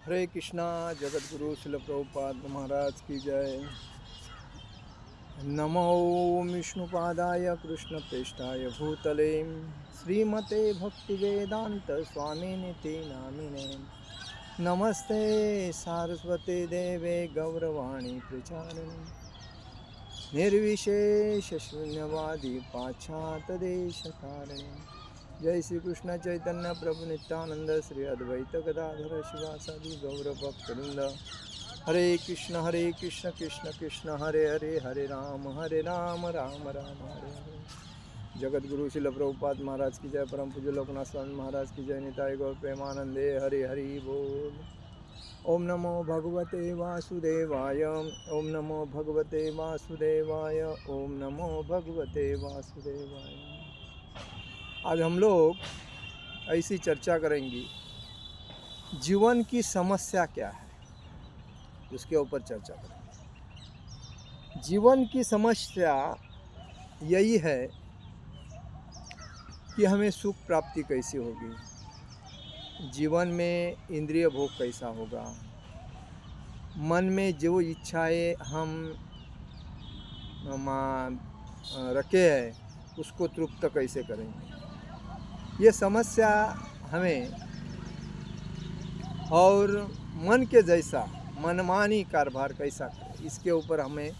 हरे कृष्णा। जगत गुरु शिल प्रभुपाद महाराज की जय। नमो विष्णुपादाय कृष्णप्रेष्ठाय भूतले श्रीमते भक्तिवेदांत स्वामिनिति नामिने। नमस्ते सारस्वते देवे गौरवाणी प्रचारिणे निर्विशेष शून्यवादी पाश्चात्य जय श्री कृष्ण चैतन्य प्रभु नित्यानंद श्री अद्वैत गदाधर शिवासादि गौर भक्तवृंद। हरे कृष्ण कृष्ण कृष्ण हरे हरे, हरे राम राम राम हरे हरे। जगत गुरु शिल प्रभुपाद महाराज की जय। परम पूज्य लोकनाथ स्वामी महाराज की जय। निताय गौर प्रेमानंदे हरि हरि बोल। ओम नमो भगवते वासुदेवाय, ओम नमो भगवते वासुदेवाय, ओम नमो भगवते वासुदेवाय। आज हम लोग ऐसी चर्चा करेंगे, जीवन की समस्या क्या है, उसके ऊपर चर्चा करेंगे। जीवन की समस्या यही है कि हमें सुख प्राप्ति कैसी होगी, जीवन में इंद्रिय भोग कैसा होगा, मन में जो इच्छाएं हम रखे हैं उसको तृप्त कैसे करेंगे, ये समस्या हमें। और मन के जैसा मनमानी कारोबार कैसा करें, इसके ऊपर हमें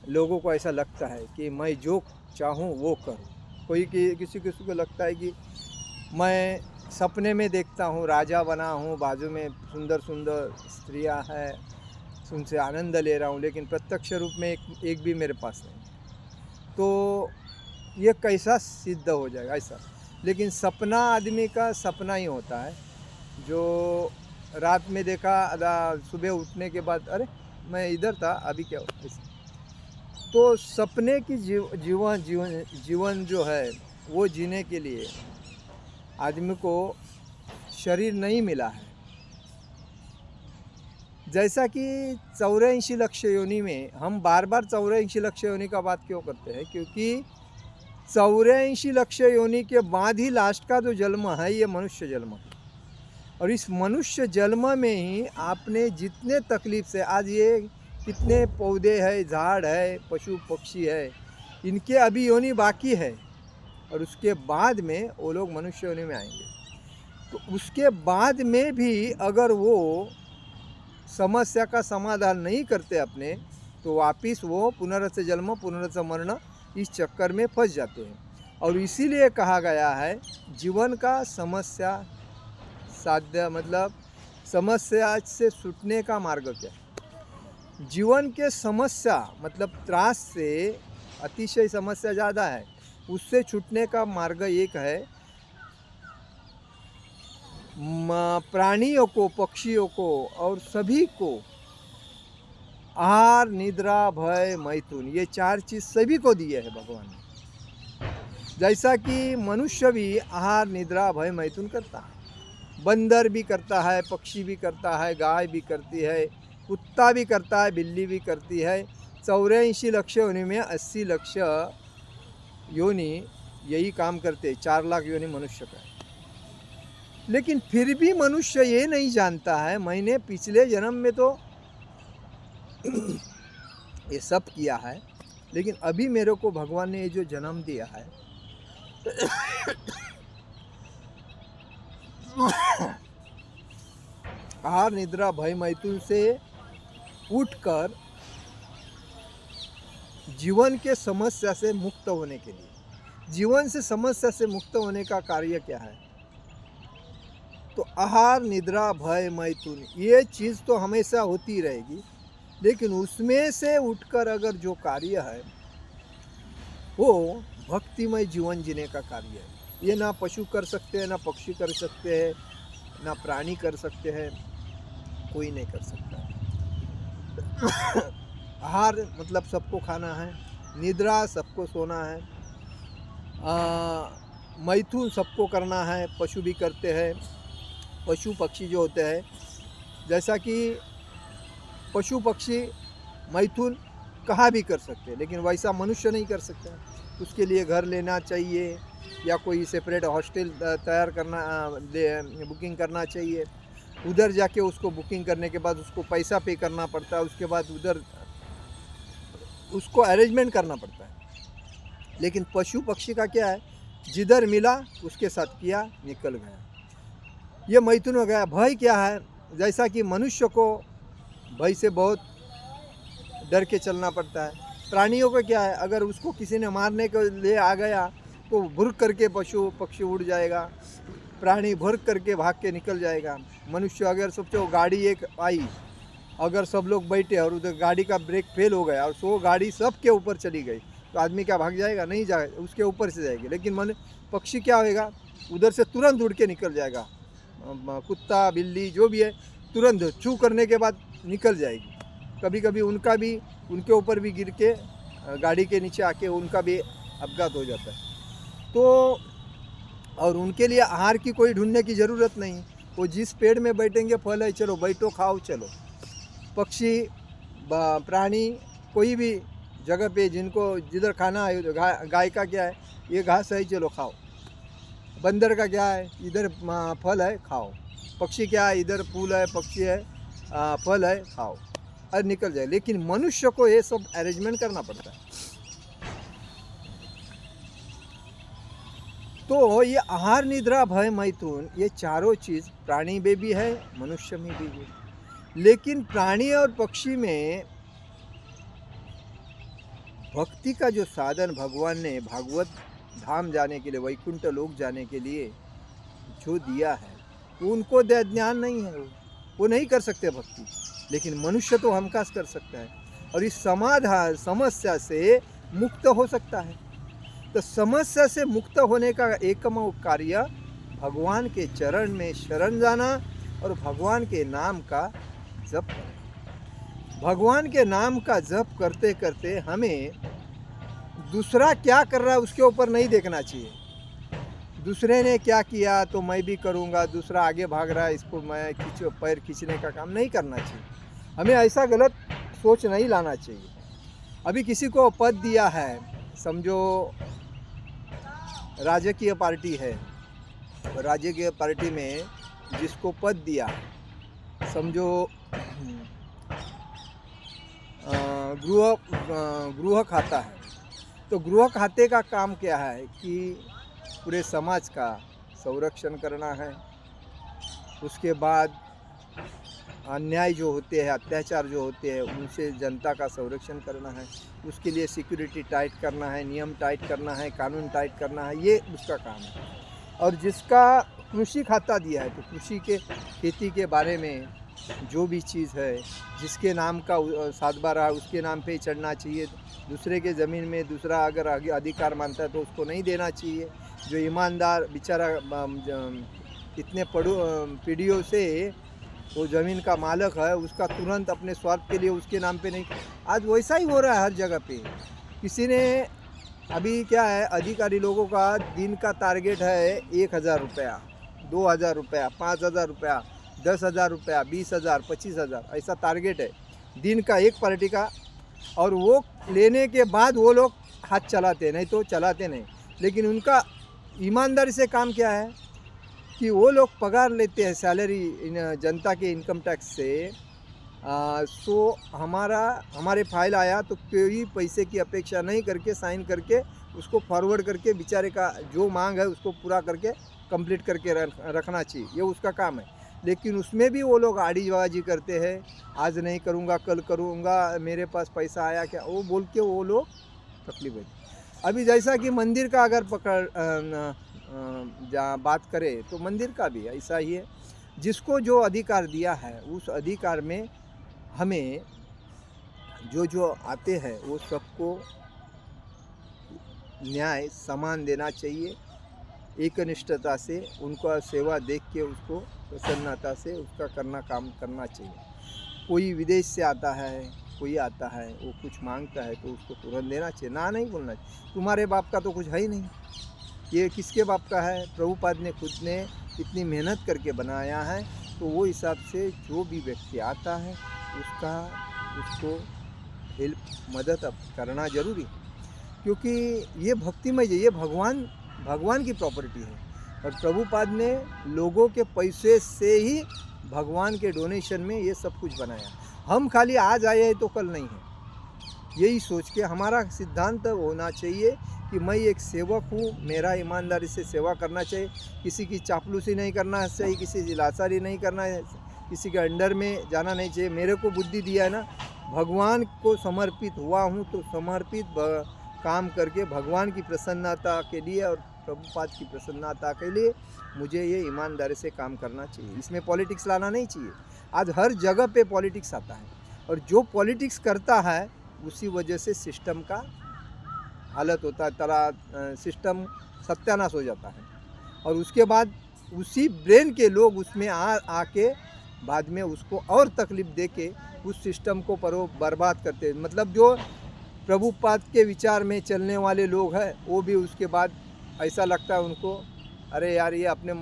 लोगों को ऐसा लगता है कि मैं जो चाहूँ वो करूँ। किसी को लगता है कि मैं सपने में देखता हूँ राजा बना हूँ, बाजू में सुंदर सुंदर स्त्रियाँ हैं, उनसे आनंद ले रहा हूँ, लेकिन प्रत्यक्ष रूप में एक भी मेरे पास नहीं। तो ये कैसा सिद्ध हो जाएगा ऐसा। लेकिन सपना आदमी का सपना ही होता है, जो रात में देखा, सुबह उठने के बाद अरे मैं इधर था, अभी क्या हो। तो सपने की जीवन जो है वो जीने के लिए आदमी को शरीर नहीं मिला है। जैसा कि 84 लक्ष योनि में, हम बार बार 84 लक्ष योनि का बात क्यों करते हैं, क्योंकि 84 लक्ष योनि के बाद ही लास्ट का जो जन्म है ये मनुष्य जन्म है। और इस मनुष्य जन्म में ही आपने जितने तकलीफ से, आज ये कितने पौधे हैं, झाड़ है, पशु पक्षी है, इनके अभी योनि बाकी है, और उसके बाद में वो लोग मनुष्य योनि में आएंगे। तो उसके बाद में भी अगर वो समस्या का समाधान नहीं करते अपने, तो वापिस वो पुनर्जन्म जन्म पुनर्जन्म मरण इस चक्कर में फंस जाते हैं। और इसीलिए कहा गया है जीवन का समस्या साध्य, मतलब समस्या से छूटने का मार्ग क्या है। जीवन के समस्या मतलब त्रास से, अतिशय समस्या ज़्यादा है, उससे छूटने का मार्ग एक है, प्राणियों को, पक्षियों को और सभी को आहार निद्रा भय मैथुन, ये 4 चीज़ सभी को दिए है भगवान ने। जैसा कि मनुष्य भी आहार निद्रा भय मैथुन करता है, बंदर भी करता है, पक्षी भी करता है, गाय भी करती है, कुत्ता भी करता है, बिल्ली भी करती है। 84 लक्ष योनि में 80 लक्ष योनि यही काम करते, 4 लाख योनि मनुष्य का। लेकिन फिर भी मनुष्य ये नहीं जानता है मैंने पिछले जन्म में तो ये सब किया है, लेकिन अभी मेरे को भगवान ने ये जो जन्म दिया है आहार निद्रा भय मैथुन से उठकर जीवन के समस्या से मुक्त होने के लिए, जीवन से समस्या से मुक्त होने का कार्य क्या है, तो आहार निद्रा भय मैथुन ये चीज़ तो हमेशा होती रहेगी। लेकिन उसमें से उठकर अगर जो कार्य है वो भक्तिमय जीवन जीने का कार्य है। ये ना पशु कर सकते हैं, ना पक्षी कर सकते हैं, ना प्राणी कर सकते हैं, कोई नहीं कर सकता। आहार मतलब सबको खाना है, निद्रा सबको सोना है, मैथुन सबको करना है, पशु भी करते हैं। पशु पक्षी जो होते हैं, जैसा कि पशु पक्षी मैथुन कहाँ भी कर सकते हैं, लेकिन वैसा मनुष्य नहीं कर सकता। उसके लिए घर लेना चाहिए या कोई सेपरेट हॉस्टल तैयार करना, बुकिंग करना चाहिए। उधर जाके उसको बुकिंग करने के बाद उसको पैसा पे करना पड़ता है, उसके बाद उधर उसको अरेंजमेंट करना पड़ता है। लेकिन पशु पक्षी का क्या है, जिधर मिला उसके साथ किया, निकल गया। ये मैथुन हो गया। भय क्या है, जैसा कि मनुष्य को भय से बहुत डर के चलना पड़ता है, प्राणियों को क्या है, अगर उसको किसी ने मारने के लिए आ गया तो भुर्र करके पशु पक्षी उड़ जाएगा, प्राणी भुर्र करके भाग के निकल जाएगा। मनुष्य अगर सोचो गाड़ी एक आई, अगर सब लोग बैठे और उधर गाड़ी का ब्रेक फेल हो गया और सो गाड़ी सबके ऊपर चली गई, तो आदमी क्या भाग जाएगा? नहीं जाएगा, उसके ऊपर से जाएगी। लेकिन पक्षी क्या होएगा, उधर से तुरंत उड़ के निकल जाएगा। कुत्ता बिल्ली जो भी है तुरंत छू करने के बाद निकल जाएगी। कभी कभी उनके ऊपर भी गिर के गाड़ी के नीचे आके उनका भी अपघात हो जाता है। तो और उनके लिए आहार की कोई ढूंढने की ज़रूरत नहीं, वो जिस पेड़ में बैठेंगे, फल है, चलो बैठो खाओ चलो। पक्षी प्राणी कोई भी जगह पे जिधर खाना है, गाय का क्या है, ये घास है चलो खाओ। बंदर का क्या है, इधर फल है खाओ। पक्षी क्या है, इधर फूल है, पक्षी है, फल है खाओ और निकल जाए। लेकिन मनुष्य को ये सब अरेंजमेंट करना पड़ता है। तो ये आहार निद्रा भय मैथुन, ये चारों चीज़ प्राणी में भी है, मनुष्य में भी है। लेकिन प्राणी और पक्षी में भक्ति का जो साधन भगवान ने भागवत धाम जाने के लिए, वैकुंठ लोक जाने के लिए जो दिया है, उनको ज्ञान नहीं है, वो नहीं कर सकते भक्ति। लेकिन मनुष्य तो हमकास कर सकता है और इस समाधान समस्या से मुक्त हो सकता है। तो समस्या से मुक्त होने का एकमात्र कार्य भगवान के चरण में शरण जाना और भगवान के नाम का जप करना। भगवान के नाम का जप करते करते हमें दूसरा क्या कर रहा है उसके ऊपर नहीं देखना चाहिए। दूसरे ने क्या किया तो मैं भी करूँगा, दूसरा आगे भाग रहा है इसको मैं पैर खींचने का काम नहीं करना चाहिए। हमें ऐसा गलत सोच नहीं लाना चाहिए। अभी किसी को पद दिया है, समझो राजकीय पार्टी है, राजकीय पार्टी में जिसको पद दिया, समझो गृह खाता है, तो गृह खाते का काम क्या है कि पूरे समाज का संरक्षण करना है। उसके बाद अन्याय जो होते हैं, अत्याचार जो होते हैं, उनसे जनता का संरक्षण करना है। उसके लिए सिक्योरिटी टाइट करना है, नियम टाइट करना है, कानून टाइट करना है, ये उसका काम है। और जिसका कृषि खाता दिया है, तो कृषि के खेती के बारे में जो भी चीज़ है, जिसके नाम का सातबारा है उसके नाम पे ही चढ़ना चाहिए। दूसरे के ज़मीन में दूसरा अगर अधिकार मानता है तो उसको नहीं देना चाहिए। जो ईमानदार बेचारा इतने पीढ़ियों से वो ज़मीन का मालिक है, उसका तुरंत अपने स्वार्थ के लिए उसके नाम पे नहीं। आज वैसा ही हो रहा है हर जगह पे। किसी ने अभी क्या है, अधिकारी लोगों का दिन का टारगेट है 1000 रुपया, 2000 रुपया, 5000 रुपया, 10,000 रुपया, 20,000, 25,000, ऐसा टारगेट है दिन का एक पार्टी का। और वो लेने के बाद वो लोग हाथ चलाते, नहीं तो चलाते नहीं। लेकिन उनका ईमानदारी से काम क्या है कि वो लोग पगार लेते हैं, सैलरी जनता के इनकम टैक्स से। सो हमारे फाइल आया तो कोई पैसे की अपेक्षा नहीं करके साइन करके उसको फॉरवर्ड करके बेचारे का जो मांग है उसको पूरा करके कंप्लीट करके रखना चाहिए, ये उसका काम है। लेकिन उसमें भी वो लोग आड़ीबाजी करते हैं, आज नहीं करूँगा कल करूँगा, मेरे पास पैसा आया क्या, वो बोल के वो लोग तकलीफ है। अभी जैसा कि मंदिर का अगर जहाँ बात करें तो मंदिर का भी ऐसा ही है। जिसको जो अधिकार दिया है उस अधिकार में हमें जो आते हैं वो सबको न्याय समान देना चाहिए। एकनिष्ठता से उनका सेवा देख के उसको प्रसन्नता से उसका काम करना चाहिए। कोई विदेश से आता है, कोई आता है, वो कुछ मांगता है तो उसको तुरंत देना चाहिए, ना नहीं बोलना चाहिए। तुम्हारे बाप का तो कुछ है ही नहीं, ये किसके बाप का है? प्रभुपाद ने खुद ने इतनी मेहनत करके बनाया है। तो वो हिसाब से जो भी व्यक्ति आता है उसको हेल्प मदद अब करना ज़रूरी है, क्योंकि ये भक्तिमय है, ये भगवान की प्रॉपर्टी है। और प्रभुपाद ने लोगों के पैसे से ही भगवान के डोनेशन में ये सब कुछ बनाया। हम खाली आज आए हैं तो कल नहीं है, यही सोच के हमारा सिद्धांत होना चाहिए कि मैं एक सेवक हूँ, मेरा ईमानदारी से सेवा करना चाहिए, किसी की चापलूसी नहीं करना चाहिए, किसी की लाचारी नहीं करना है, किसी के अंडर में जाना नहीं चाहिए। मेरे को बुद्धि दिया है ना, भगवान को समर्पित हुआ हूँ तो समर्पित काम करके भगवान की प्रसन्नता के लिए और प्रभुपाद की प्रसन्नता के लिए मुझे ये ईमानदारी से काम करना चाहिए। इसमें पॉलिटिक्स लाना नहीं चाहिए। आज हर जगह पे पॉलिटिक्स आता है और जो पॉलिटिक्स करता है उसी वजह से सिस्टम का हालत होता है, तरह सिस्टम सत्यानाश हो जाता है और उसके बाद उसी ब्रेन के लोग उसमें आके बाद में उसको और तकलीफ दे के उस सिस्टम को बर्बाद करते हैं। मतलब जो प्रभुपाद के विचार में चलने वाले लोग हैं वो भी उसके बाद ऐसा लगता है उनको, अरे यार ये अपने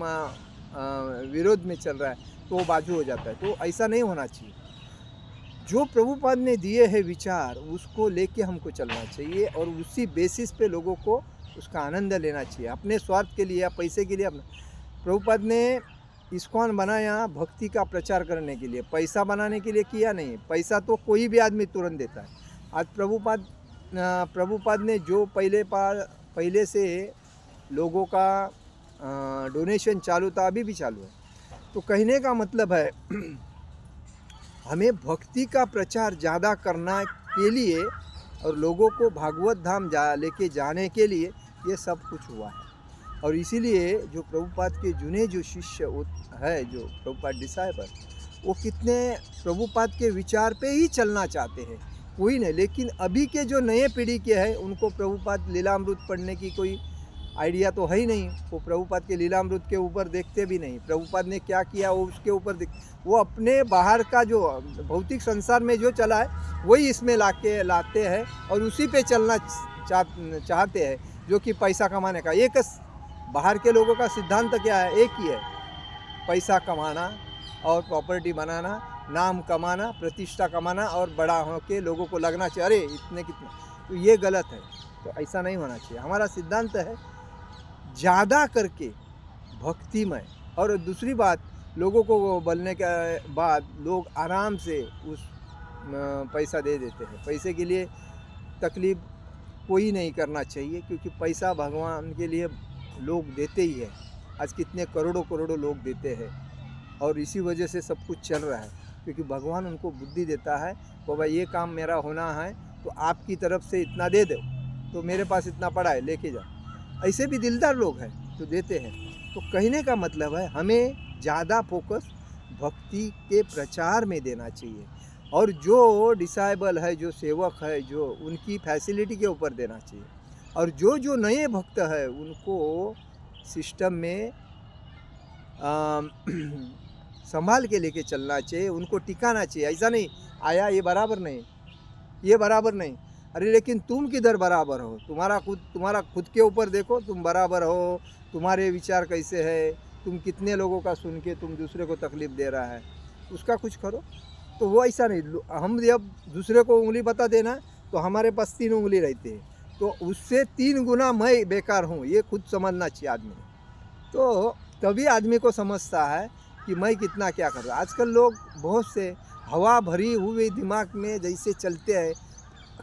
विरोध में चल रहा है, तो वो बाजू हो जाता है। तो ऐसा नहीं होना चाहिए। जो प्रभुपाद ने दिए हैं विचार उसको लेके हमको चलना चाहिए और उसी बेसिस पे लोगों को उसका आनंद लेना चाहिए। अपने स्वार्थ के लिए या पैसे के लिए प्रभुपाद ने इस्कॉन बनाया भक्ति का प्रचार करने के लिए, पैसा बनाने के लिए किया नहीं। पैसा तो कोई भी आदमी तुरंत देता है। आज प्रभुपाद ने जो पहले से लोगों का डोनेशन चालू था, अभी भी चालू है। तो कहने का मतलब है हमें भक्ति का प्रचार ज़्यादा करना के लिए और लोगों को भागवत धाम लेके जाने के लिए ये सब कुछ हुआ है। और इसीलिए जो प्रभुपाद के जुने जो शिष्य है, जो प्रभुपाद डिसाइपल, वो कितने प्रभुपाद के विचार पे ही चलना चाहते हैं, कोई नहीं। लेकिन अभी के जो नए पीढ़ी के हैं उनको प्रभुपाद लीलामृत पढ़ने की कोई आइडिया तो है ही नहीं। वो प्रभुपाद के लीलामृत के ऊपर देखते भी नहीं, प्रभुपाद ने क्या किया वो उसके ऊपर वो अपने बाहर का जो भौतिक संसार में जो चला है वही इसमें लाते हैं और उसी पे चलना चाहते हैं, जो कि पैसा कमाने का। एक बाहर के लोगों का सिद्धांत क्या है? एक ही है, पैसा कमाना और प्रॉपर्टी बनाना, नाम कमाना, प्रतिष्ठा कमाना और बड़ा हो के लोगों को लगना चाहिए अरे इतने कितने। तो ये गलत है। तो ऐसा नहीं होना चाहिए। हमारा सिद्धांत है ज़्यादा करके भक्तिमय। और दूसरी बात, लोगों को बोलने के बाद लोग आराम से उस पैसा दे देते हैं। पैसे के लिए तकलीफ कोई नहीं करना चाहिए, क्योंकि पैसा भगवान के लिए लोग देते ही है। आज कितने करोड़ों लोग देते हैं और इसी वजह से सब कुछ चल रहा है, क्योंकि भगवान उनको बुद्धि देता है तो भाई ये काम मेरा होना है तो आपकी तरफ से इतना दे दो, तो मेरे पास इतना पड़ा है लेके जाओ। ऐसे भी दिलदार लोग हैं तो देते हैं। तो कहने का मतलब है हमें ज़्यादा फोकस भक्ति के प्रचार में देना चाहिए और जो डिसाइबल है, जो सेवक है, जो उनकी फैसिलिटी के ऊपर देना चाहिए। और जो नए भक्त है उनको सिस्टम में संभाल के लेके चलना चाहिए, उनको टिकाना चाहिए। ऐसा नहीं आया ये बराबर नहीं, ये बराबर नहीं, अरे लेकिन तुम किधर बराबर हो? तुम्हारा खुद के ऊपर देखो, तुम बराबर हो? तुम्हारे विचार कैसे है? तुम कितने लोगों का सुन के तुम दूसरे को तकलीफ़ दे रहा है, उसका कुछ करो। तो वो ऐसा नहीं, हम जब दूसरे को उंगली बता देना तो हमारे पास 3 उंगली रहती है, तो उससे 3 गुना मैं बेकार हूँ, ये खुद समझना चाहिए आदमी ने। तो तभी आदमी को समझता है कि मैं कितना क्या कर रहा। आजकल लोग बहुत से हवा भरी हुई दिमाग में जैसे चलते हैं।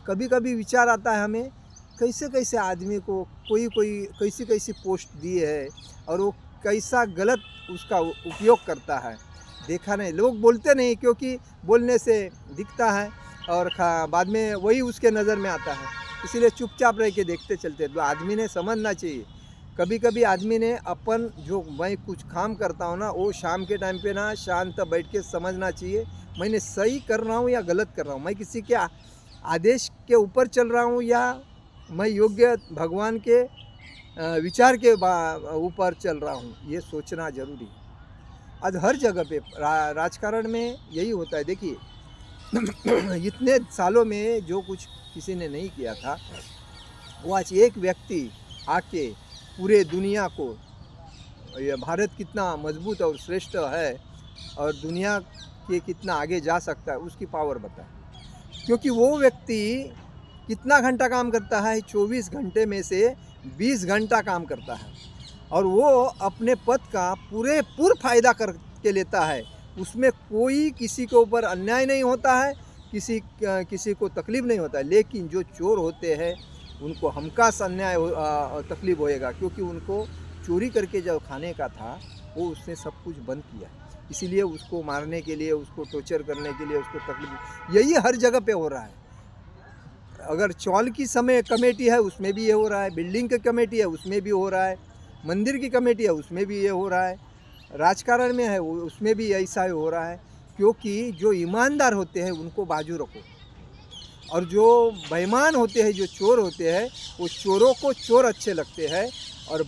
कभी कभी विचार आता है हमें, कैसे आदमी को कोई कैसी पोस्ट दी है और वो कैसा गलत उसका उपयोग करता है। देखा नहीं, लोग बोलते नहीं क्योंकि बोलने से दिखता है और बाद में वही उसके नज़र में आता है, इसीलिए चुपचाप रह के देखते चलते। तो आदमी ने समझना चाहिए, कभी कभी आदमी ने अपन जो मैं कुछ काम करता हूँ ना, वो शाम के टाइम पे ना शांत बैठ के समझना चाहिए मैंने सही कर रहा हूँ या गलत कर रहा हूँ, मैं किसी के आदेश के ऊपर चल रहा हूँ या मैं योग्य भगवान के विचार के ऊपर चल रहा हूँ, ये सोचना ज़रूरी है। आज हर जगह पे राजकारण में यही होता है। देखिए इतने सालों में जो कुछ किसी ने नहीं किया था, वो आज एक व्यक्ति आके पूरे दुनिया को, ये भारत कितना मजबूत और श्रेष्ठ है और दुनिया के कितना आगे जा सकता है, उसकी पावर बताए। क्योंकि वो व्यक्ति कितना घंटा काम करता है? 24 घंटे में से 20 घंटा काम करता है और वो अपने पद का पूरा फ़ायदा करके लेता है। उसमें कोई किसी के ऊपर अन्याय नहीं होता है, किसी को तकलीफ़ नहीं होता है। लेकिन जो चोर होते हैं उनको हमखास अन्याय तकलीफ़ होएगा, क्योंकि उनको चोरी करके जो खाने का था वो उसने सब कुछ बंद किया। इसीलिए उसको मारने के लिए, उसको टॉर्चर करने के लिए, उसको तकलीफ़, यही हर जगह पे हो रहा है। अगर चौल की समय कमेटी है उसमें भी ये हो रहा है, बिल्डिंग की कमेटी है उसमें भी हो रहा है, मंदिर की कमेटी है उसमें भी ये हो रहा है, राजकारण में है उसमें भी ऐसा ही हो रहा है। क्योंकि जो ईमानदार होते हैं उनको बाजू रखो, और जो बेईमान होते हैं, जो चोर होते हैं, वो चोरों को चोर अच्छे लगते हैं और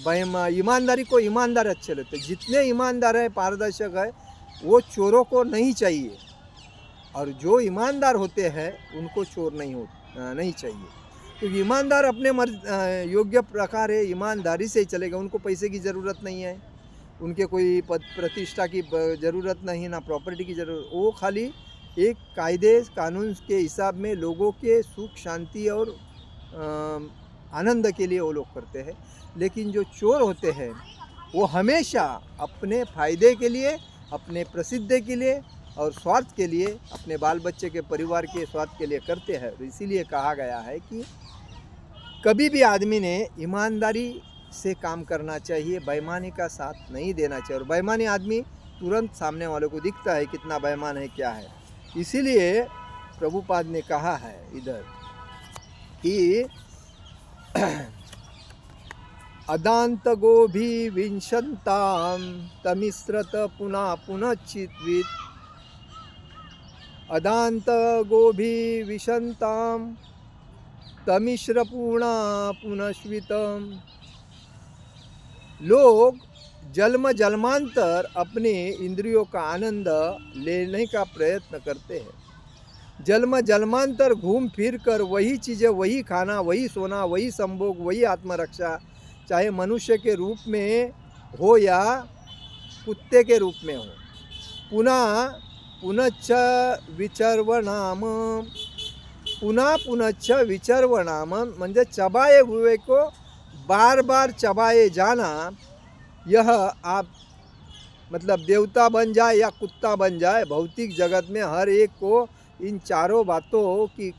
ईमानदारी को ईमानदार अच्छे लगते हैं। जितने ईमानदार है, पारदर्शक है, वो चोरों को नहीं चाहिए, और जो ईमानदार होते हैं उनको चोर नहीं चाहिए। क्योंकि ईमानदार अपने योग्य प्रकार है, ईमानदारी से ही चलेगा। उनको पैसे की ज़रूरत नहीं है, उनके कोई पद प्रतिष्ठा की ज़रूरत नहीं, ना प्रॉपर्टी की ज़रूरत। वो खाली एक कायदे कानून के हिसाब में लोगों के सुख शांति और आनंद के लिए वो लोग करते हैं। लेकिन जो चोर होते हैं वो हमेशा अपने फ़ायदे के लिए, अपने प्रसिद्धि के लिए और स्वार्थ के लिए, अपने बाल बच्चे के परिवार के स्वार्थ के लिए करते हैं। इसीलिए कहा गया है कि कभी भी आदमी ने ईमानदारी से काम करना चाहिए, बेईमानी का साथ नहीं देना चाहिए। और बेईमानी आदमी तुरंत सामने वालों को दिखता है कितना बेईमान है, क्या है। इसीलिए प्रभुपाद ने कहा है इधर कि अदांत गोभी विंशंताम तमिश्रत पुनः पुनश्चित्वित, अदांत गोभी विशंताम तमिश्र पूर्णा पुनश्वितम। लोग जन्म जन्मांतर अपने इंद्रियों का आनंद लेने का प्रयत्न करते हैं। जन्म जन्मांतर घूम फिर कर वही चीज़ें, वही खाना, वही सोना, वही संभोग, वही आत्मरक्षा, चाहे मनुष्य के रूप में हो या कुत्ते के रूप में हो। पुनश्च विचर्वणाम, पुनश्च विचर्वणाम म्हणजे चबाए हुए को बार बार चबाए जाना। यह आप मतलब देवता बन जाए या कुत्ता बन जाए, भौतिक जगत में हर एक को इन चारों बातों की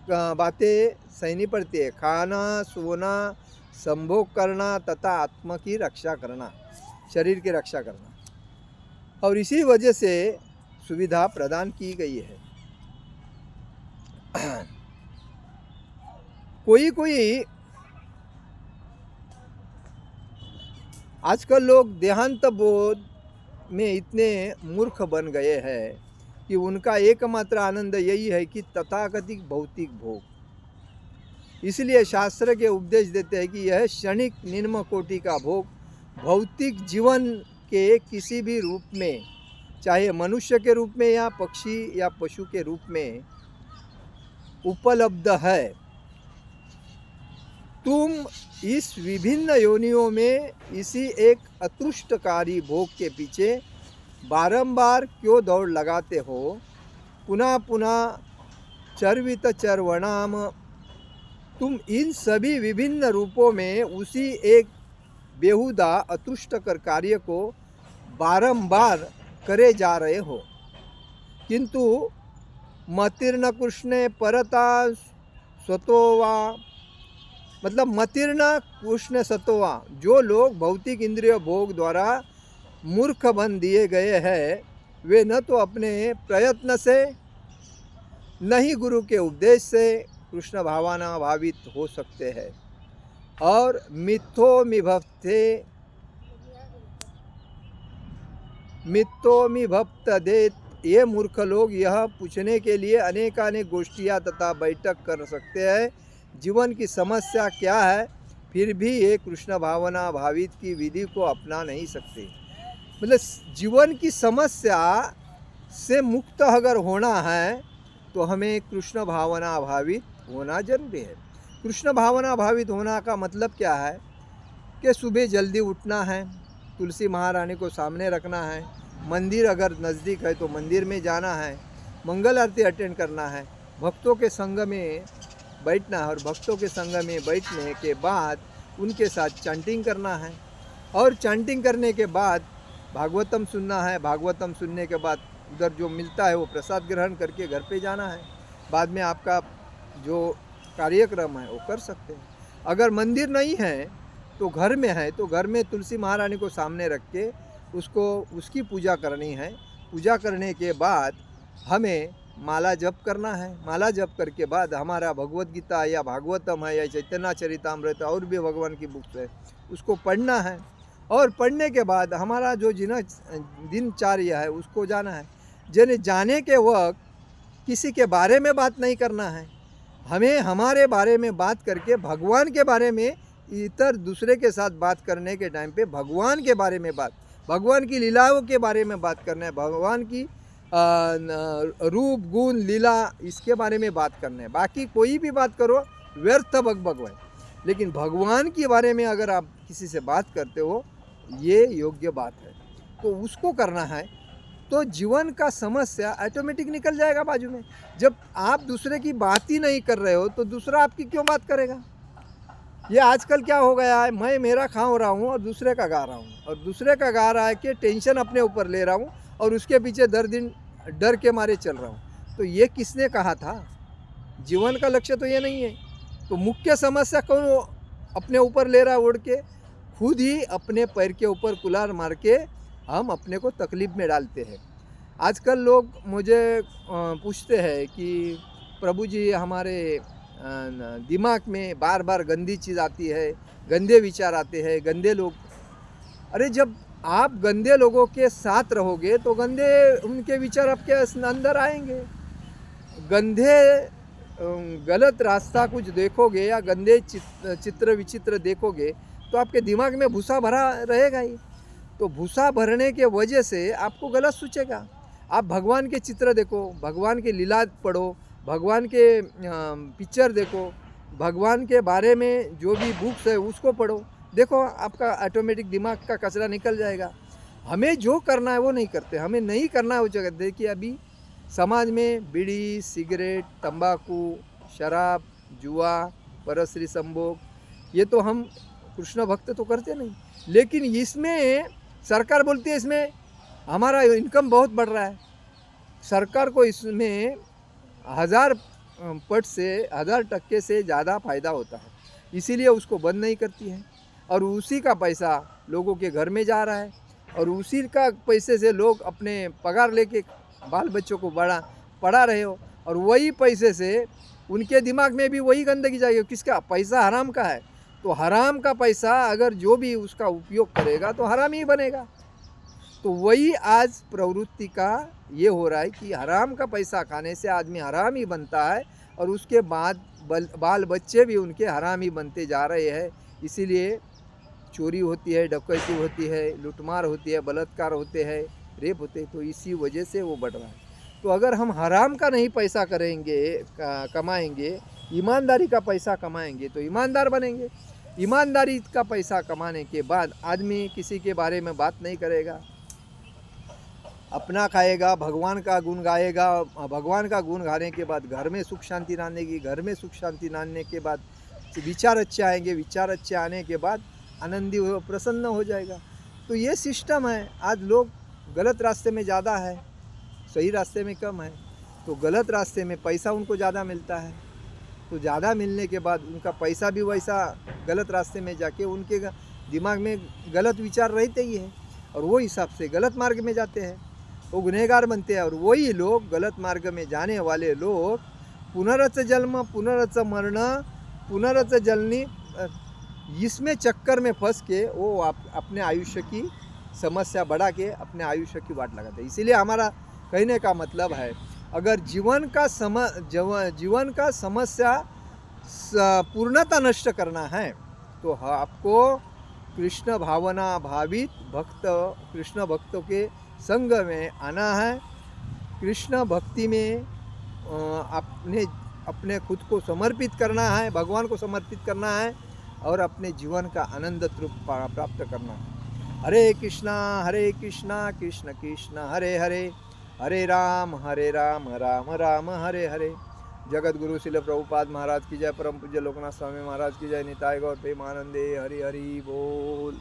बातें सहनी पड़ती है। खाना, सोना, संभोग करना तथा आत्मा की रक्षा करना, शरीर की रक्षा करना। और इसी वजह से सुविधा प्रदान की गई है। कोई आजकल लोग देहांत बोध में इतने मूर्ख बन गए हैं कि उनका एकमात्र आनंद यही है कि तथाकथित भौतिक भोग। इसलिए शास्त्र के उपदेश देते हैं कि यह क्षणिक निम्न कोटि का भोग भौतिक जीवन के किसी भी रूप में, चाहे मनुष्य के रूप में या पक्षी या पशु के रूप में उपलब्ध है। तुम इस विभिन्न योनियों में इसी एक अतृष्टकारी भोग के पीछे बारंबार क्यों दौड़ लगाते हो? पुनः पुनः चर्वित चर्वणाम, तुम इन सभी विभिन्न रूपों में उसी एक बेहुदा अतृष्टकर कार्य को बारंबार करे जा रहे हो। किंतु मतिर्न कृष्णे परता स्वतोवा, मतलब मतिर्न कृष्ण सतोवा, जो लोग भौतिक इंद्रिय भोग द्वारा मूर्ख बन दिए गए हैं, वे न तो अपने प्रयत्न से न ही गुरु के उपदेश से कृष्ण भावना भावित हो सकते हैं। और मिथ्योमिभक्त देत, ये मूर्ख लोग यह पूछने के लिए अनेकानेक गोष्ठियाँ तथा बैठक कर सकते हैं जीवन की समस्या क्या है, फिर भी ये कृष्ण भावना भावित की विधि को अपना नहीं सकते। मतलब जीवन की समस्या से मुक्त अगर होना है तो हमें कृष्ण भावना भावित होना जरूरी है। कृष्ण भावना भावित होना का मतलब क्या है कि सुबह जल्दी उठना है, तुलसी महारानी को सामने रखना है, मंदिर अगर नज़दीक है तो मंदिर में जाना है, मंगल आरती अटेंड करना है, भक्तों के संग में बैठना है और भक्तों के संग में बैठने के बाद उनके साथ चैंटिंग करना है। और चैंटिंग करने के बाद भागवतम सुनना है, भागवतम सुनने के बाद उधर जो मिलता है वो प्रसाद ग्रहण करके घर पे जाना है। बाद में आपका जो कार्यक्रम है वो कर सकते हैं। अगर मंदिर नहीं है तो घर में है, तो घर में तुलसी महारानी को सामने रख के उसको उसकी पूजा करनी है। पूजा करने के बाद हमें माला जप करना है। माला जप करके बाद हमारा भगवत गीता या भागवतम है या चैतन्य चरितामृत और भी भगवान की बुक्स है उसको पढ़ना है। और पढ़ने के बाद हमारा जो दिनचर्या है उसको जाना है। जाने के वक्त किसी के बारे में बात नहीं करना है। हमें हमारे बारे में बात करके भगवान के बारे में, इतर दूसरे के साथ बात करने के टाइम पे भगवान के बारे में भगवान की लीलाओं के बारे में बात करना है। भगवान की रूप गुण लीला इसके बारे में बात करना है। बाकी कोई भी बात करो व्यर्थ बकबक है, लेकिन भगवान के बारे में अगर आप किसी से बात करते हो ये योग्य बात है, तो उसको करना है। तो जीवन का समस्या ऑटोमेटिक निकल जाएगा बाजू में। जब आप दूसरे की बात ही नहीं कर रहे हो तो दूसरा आपकी क्यों बात करेगा। ये आजकल क्या हो गया है, मैं मेरा खा रहा हूँ और दूसरे का गा रहा हूँ, और दूसरे का गा रहा है कि टेंशन अपने ऊपर ले रहा हूँ और उसके पीछे डर के मारे चल रहा हूँ। तो ये किसने कहा था। जीवन का लक्ष्य तो ये नहीं है। तो मुख्य समस्या कौन अपने ऊपर ले रहा है उड़ के, खुद ही अपने पैर के ऊपर कुल्हाड़ मार के हम अपने को तकलीफ में डालते हैं। आजकल लोग मुझे पूछते हैं कि प्रभु जी हमारे दिमाग में बार बार गंदी चीज़ आती है, गंदे विचार आते हैं, गंदे लोग। अरे जब आप गंदे लोगों के साथ रहोगे तो गंदे उनके विचार आपके अंदर आएंगे। गंदे गलत रास्ता कुछ देखोगे या गंदे चित्र विचित्र देखोगे तो आपके दिमाग में भूसा भरा रहेगा ही। तो भूसा भरने के वजह से आपको गलत सोचेगा। आप भगवान के चित्र देखो, भगवान के लीला पढ़ो, भगवान के पिक्चर देखो, भगवान के बारे में जो भी बुक्स है उसको पढ़ो, देखो आपका ऑटोमेटिक दिमाग का कचरा निकल जाएगा। हमें जो करना है वो नहीं करते, हमें नहीं करना है वो जगह। देखिए अभी समाज में बीड़ी, सिगरेट, तंबाकू, शराब, जुआ, परस्त्री संभोग, ये तो हम कृष्ण भक्त तो करते नहीं, लेकिन इसमें सरकार बोलती है इसमें हमारा इनकम बहुत बढ़ रहा है। सरकार को इसमें 1000% से ज़्यादा फ़ायदा होता है, इसीलिए उसको बंद नहीं करती है। और उसी का पैसा लोगों के घर में जा रहा है, और उसी का पैसे से लोग अपने पगार लेके बाल बच्चों को पढ़ा रहे हो, और वही पैसे से उनके दिमाग में भी वही गंदगी जाएगी। किसका पैसा, हराम का है। तो हराम का पैसा अगर जो भी उसका उपयोग करेगा तो हराम ही बनेगा। तो वही आज प्रवृत्ति का ये हो रहा है कि हराम का पैसा खाने से आदमी हराम ही बनता है, और उसके बाद बाल बच्चे भी उनके हराम ही बनते जा रहे हैं। इसीलिए चोरी होती है, डकैती होती है, लूटमार होती है, बलात्कार होते हैं, रेप होते हैं, तो इसी वजह से वो बढ़ रहा है। तो अगर हम हराम का नहीं पैसा कमाएंगे, ईमानदारी का पैसा कमाएंगे तो ईमानदार बनेंगे। ईमानदारी का पैसा कमाने के बाद आदमी किसी के बारे में बात नहीं करेगा, अपना खाएगा, भगवान का गुण गाएगा। भगवान का गुण गाने के बाद घर में सुख शांति लानेगी, घर में सुख शांति लाने के बाद विचार अच्छे आएंगे, विचार अच्छे आने के बाद आनंदी प्रसन्न हो जाएगा। तो ये सिस्टम है। आज लोग गलत रास्ते में ज़्यादा है, सही रास्ते में कम है। तो गलत रास्ते में पैसा उनको ज़्यादा मिलता है, तो ज़्यादा मिलने के बाद उनका पैसा भी वैसा गलत रास्ते में जाके उनके दिमाग में गलत विचार रहते ही है, और वो हिसाब से गलत मार्ग में जाते हैं, वो गुनहगार बनते हैं। और वही लोग गलत मार्ग में जाने वाले लोग पुनरच जन्म, पुनरच मरण, पुनरच जलनी, इसमें चक्कर में फंस के वो अपने आयुष्य की समस्या बढ़ा के अपने आयुष्य की वाट लगाते हैं। इसीलिए हमारा कहने का मतलब है, अगर जीवन का समस्या पूर्णतः नष्ट करना है तो आपको कृष्ण भावना भावित कृष्ण भक्तों के संग में आना है। कृष्ण भक्ति में अपने खुद को समर्पित करना है, भगवान को समर्पित करना है, और अपने जीवन का आनंद तृप्त प्राप्त करना है। हरे कृष्णा कृष्ण कृष्ण हरे हरे, हरे राम राम राम हरे हरे। जगत गुरु शिल प्रभुपाद महाराज की जय, परम पूज्य लोकनाथ स्वामी महाराज की जय, निताय गौर प्रेमानंदे, हरि हरि बोल।